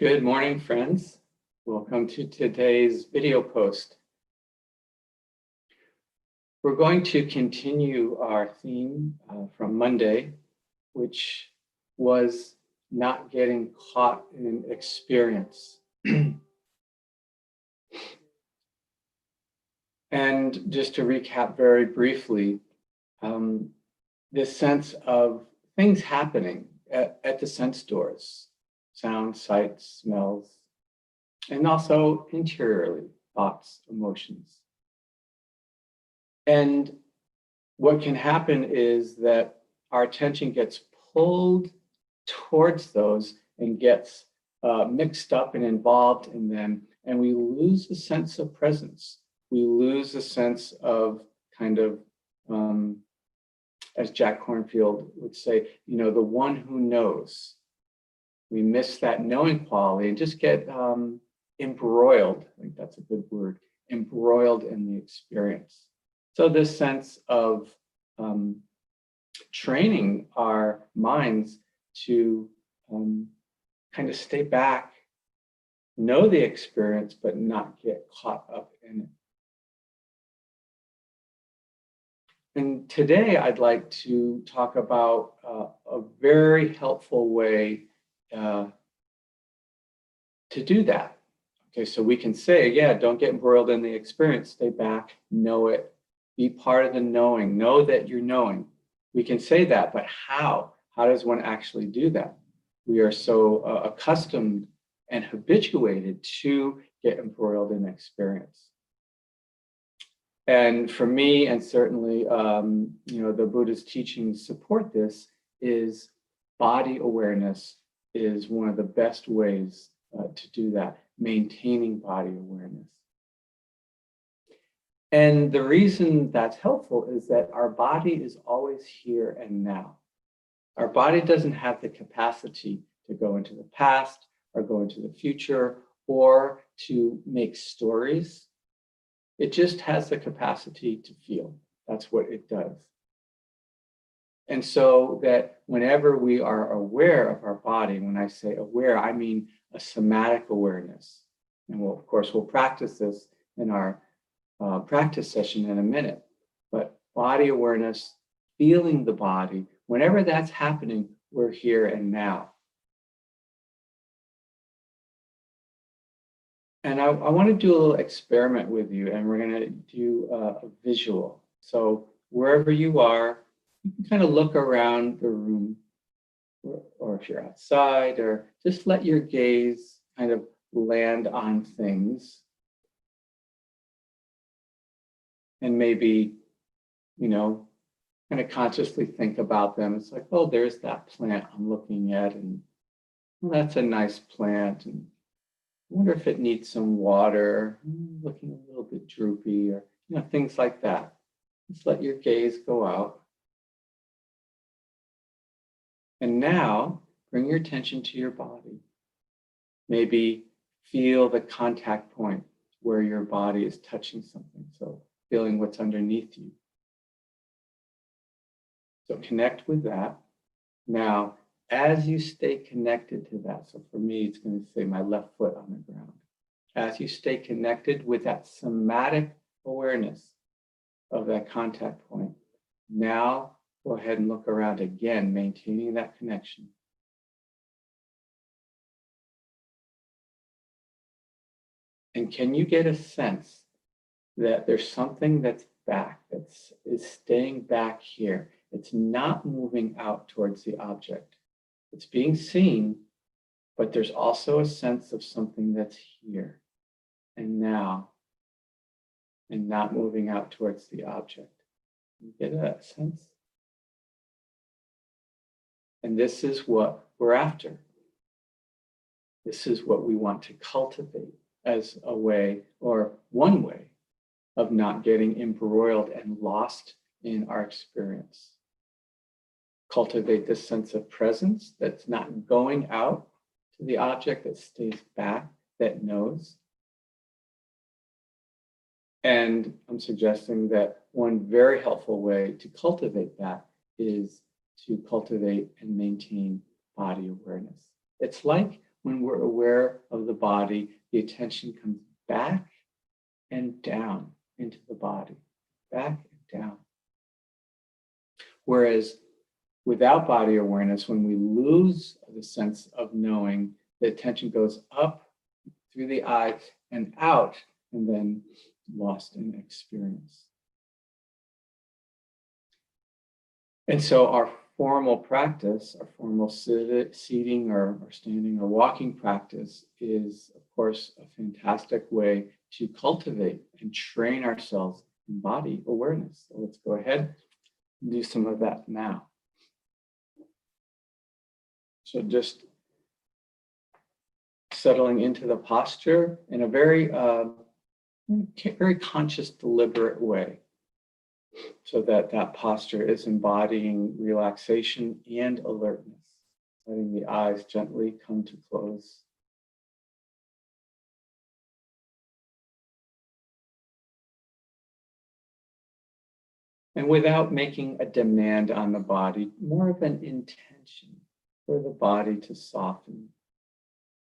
Good morning, friends. Welcome to today's video post. We're going to continue our theme from Monday, which was not getting caught in experience. And just to recap very briefly, this sense of things happening at the sense doors. Sounds, sights, smells, and also interiorly, thoughts, emotions. And what can happen is that our attention gets pulled towards those and gets mixed up and involved in them, and we lose the sense of presence. We lose the sense of kind of, as Jack Kornfield would say, the one who knows. We miss that knowing quality and just get embroiled. I think that's a good word, embroiled in the experience. So this sense of training our minds to kind of stay back, know the experience, but not get caught up in it. And today I'd like to talk about a very helpful way to do that. Okay, so we can say, yeah, don't get embroiled in the experience, stay back, know it, be part of the knowing, know that you're knowing. We can say that, but how? How does one actually do that? We are so accustomed and habituated to get embroiled in experience. And for me, and certainly, the Buddha's teachings support this, is body awareness is one of the best ways to do that, maintaining body awareness. And the reason that's helpful is that our body is always here and now. Our body doesn't have the capacity to go into the past or go into the future or to make stories. It just has the capacity to feel. That's what it does. And so that whenever we are aware of our body, when I say aware, I mean a somatic awareness. And we'll practice this in our practice session in a minute. But body awareness, feeling the body, whenever that's happening, we're here and now. And I want to do a little experiment with you, and we're going to do a visual. So wherever you are, you can kind of look around the room, or if you're outside, or just let your gaze kind of land on things. And maybe, kind of consciously think about them. It's like, oh, there's that plant I'm looking at, and well, that's a nice plant. And I wonder if it needs some water, looking a little bit droopy, or things like that. Just let your gaze go out. And now bring your attention to your body. Maybe feel the contact point where your body is touching something. So feeling what's underneath you. So connect with that. Now, as you stay connected to that, so for me, it's going to say my left foot on the ground. As you stay connected with that somatic awareness of that contact point, now go ahead and look around again, maintaining that connection. And can you get a sense that there's something that's back, is staying back here? It's not moving out towards the object. It's being seen, but there's also a sense of something that's here and now, and not moving out towards the object. You get that sense? And this is what we're after. This is what we want to cultivate as a way, or one way, of not getting embroiled and lost in our experience. Cultivate this sense of presence that's not going out to the object, that stays back, that knows. And I'm suggesting that one very helpful way to cultivate that is to cultivate and maintain body awareness. It's like when we're aware of the body, the attention comes back and down into the body, back and down. Whereas without body awareness, when we lose the sense of knowing, the attention goes up through the eyes and out, and then lost in experience. And so our formal practice, our formal seating or standing or walking practice is, of course, a fantastic way to cultivate and train ourselves in body awareness. So let's go ahead and do some of that now. So just settling into the posture in a very conscious, deliberate way, so that that posture is embodying relaxation and alertness, letting the eyes gently come to close. And without making a demand on the body, more of an intention for the body to soften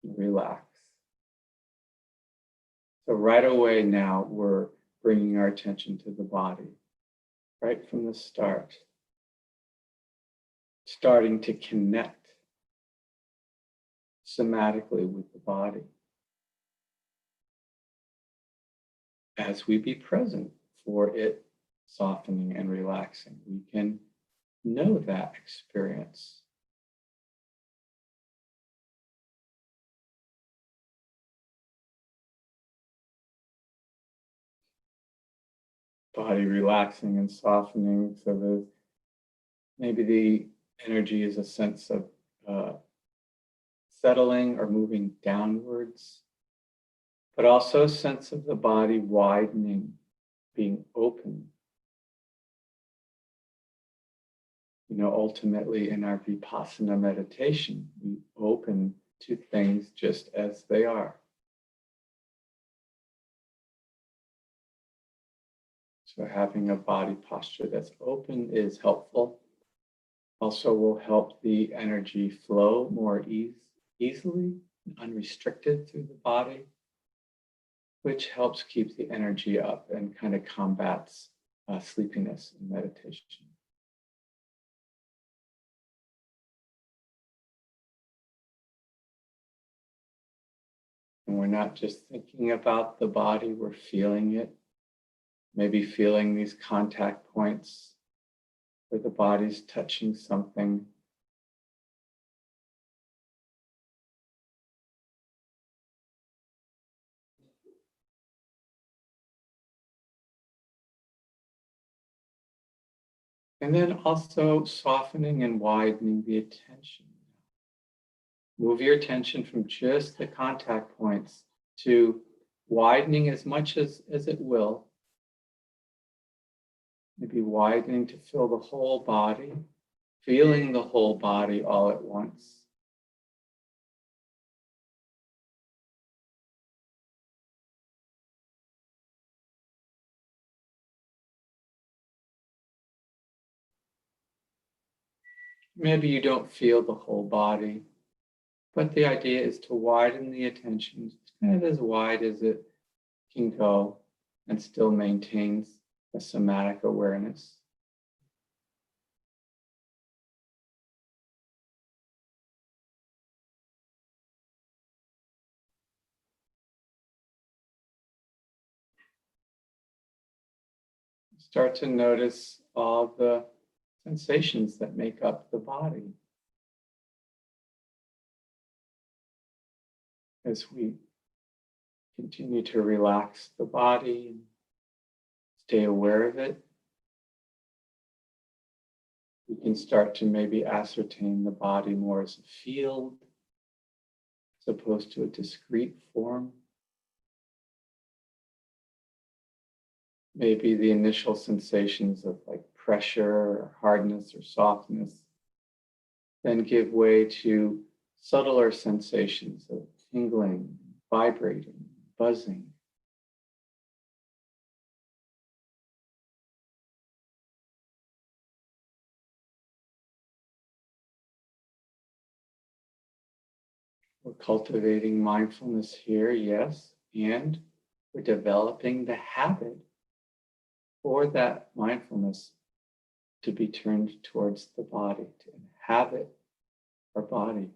and relax. So right away now, we're bringing our attention to the body, right from the start, starting to connect somatically with the body as we be present for it softening and relaxing. We can know that experience. Body relaxing and softening, so that maybe the energy is a sense of settling or moving downwards, but also a sense of the body widening, being open. You know, ultimately in our Vipassana meditation, we open to things just as they are. So having a body posture that's open is helpful. Also will help the energy flow more easily and unrestricted through the body, which helps keep the energy up and kind of combats sleepiness in meditation. And we're not just thinking about the body, we're feeling it. Maybe feeling these contact points where the body's touching something. And then also softening and widening the attention. Move your attention from just the contact points to widening as much as it will. Maybe widening to fill the whole body, feeling the whole body all at once. Maybe you don't feel the whole body, but the idea is to widen the attention kind of as wide as it can go and still maintains a somatic awareness. Start to notice all the sensations that make up the body. As we continue to relax the body and stay aware of it, we can start to maybe ascertain the body more as a field as opposed to a discrete form. Maybe the initial sensations of like pressure or hardness or softness then give way to subtler sensations of tingling, vibrating, buzzing. We're cultivating mindfulness here, yes, and we're developing the habit for that mindfulness to be turned towards the body, to inhabit our body.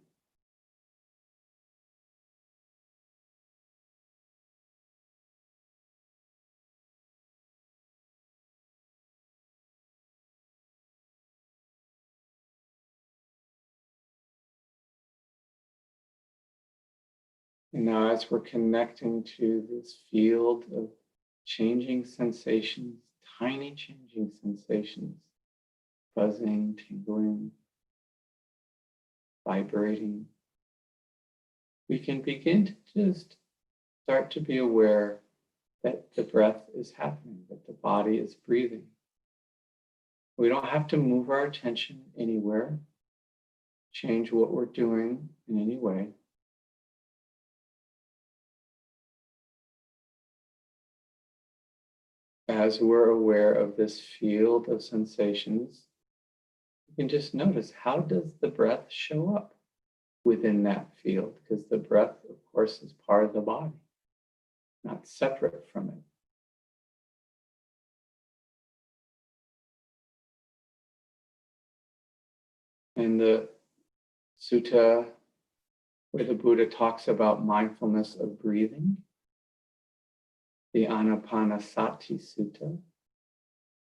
And now, as we're connecting to this field of changing sensations, tiny changing sensations, buzzing, tingling, vibrating, we can begin to just start to be aware that the breath is happening, that the body is breathing. We don't have to move our attention anywhere, change what we're doing in any way. As we're aware of this field of sensations, you can just notice, how does the breath show up within that field? Because the breath, of course, is part of the body, not separate from it. And the sutta where the Buddha talks about mindfulness of breathing, the Anapanasati Sutta,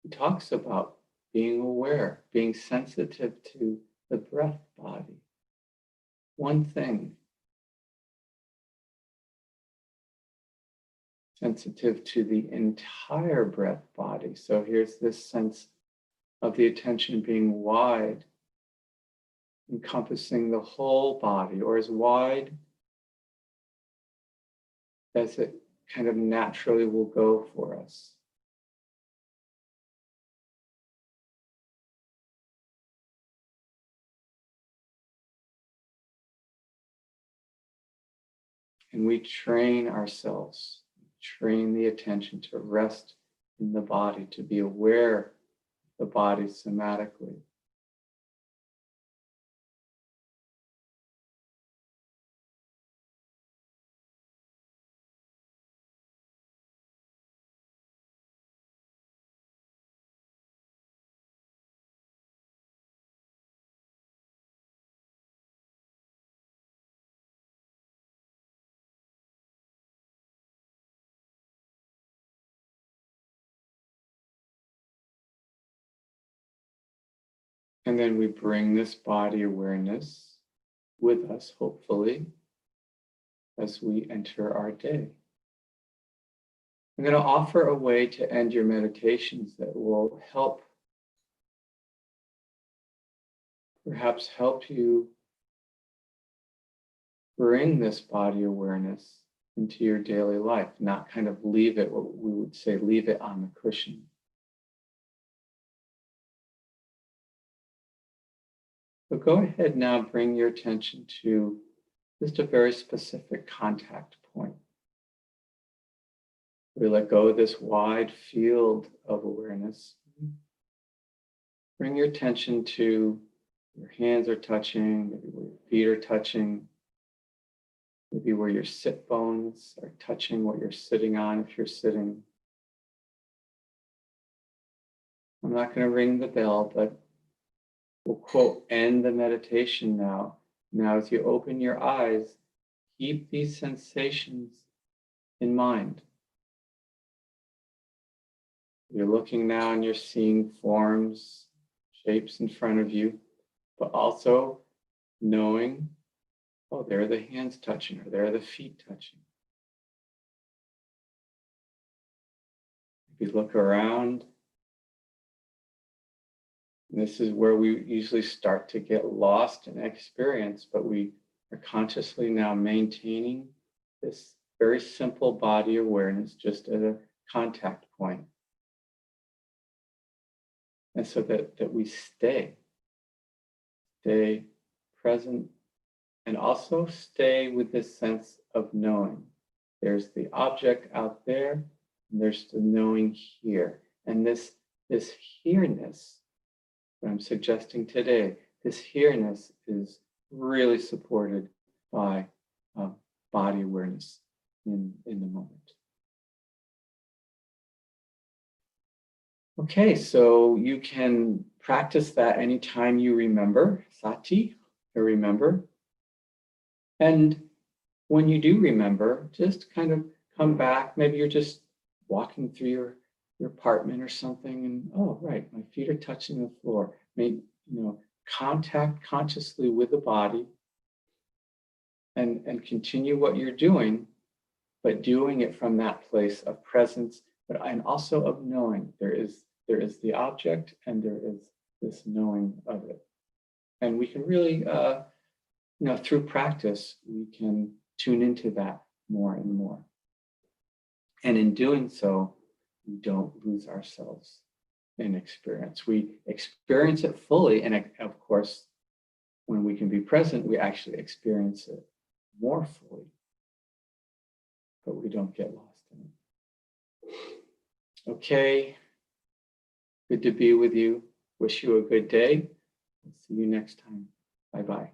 he talks about being aware, being sensitive to the breath body. One thing. Sensitive to the entire breath body. So here's this sense of the attention being wide, encompassing the whole body, or as wide as it kind of naturally will go for us. And we train ourselves, train the attention to rest in the body, to be aware of the body somatically. And then we bring this body awareness with us, hopefully, as we enter our day. I'm going to offer a way to end your meditations that will perhaps help you bring this body awareness into your daily life, not kind of leave it, what we would say, leave it on the cushion. But go ahead now, bring your attention to just a very specific contact point. We let go of this wide field of awareness. Bring your attention to your hands are touching, maybe where your feet are touching, maybe where your sit bones are touching what you're sitting on if you're sitting. I'm not going to ring the bell, but we'll quote, end the meditation now. Now, as you open your eyes, keep these sensations in mind. You're looking now and you're seeing forms, shapes in front of you, but also knowing, oh, there are the hands touching, or there are the feet touching. If you look around, this is where we usually start to get lost in experience, but we are consciously now maintaining this very simple body awareness just at a contact point. And so that we stay present, and also stay with this sense of knowing. There's the object out there, and there's the knowing here. And this here-ness, what I'm suggesting today, this here-ness is really supported by body awareness in the moment. Okay, so you can practice that anytime you remember, sati, or remember. And when you do remember, just kind of come back. Maybe you're just walking through your apartment or something, and oh, right, my feet are touching the floor. Make contact consciously with the body, and continue what you're doing, but doing it from that place of presence, and also of knowing. There is the object, and there is this knowing of it, and we can really, through practice, we can tune into that more and more. And in doing so, we don't lose ourselves in experience. We experience it fully, and of course, when we can be present, we actually experience it more fully, but we don't get lost in it. Okay, good to be with you. Wish you a good day. See you next time. Bye-bye.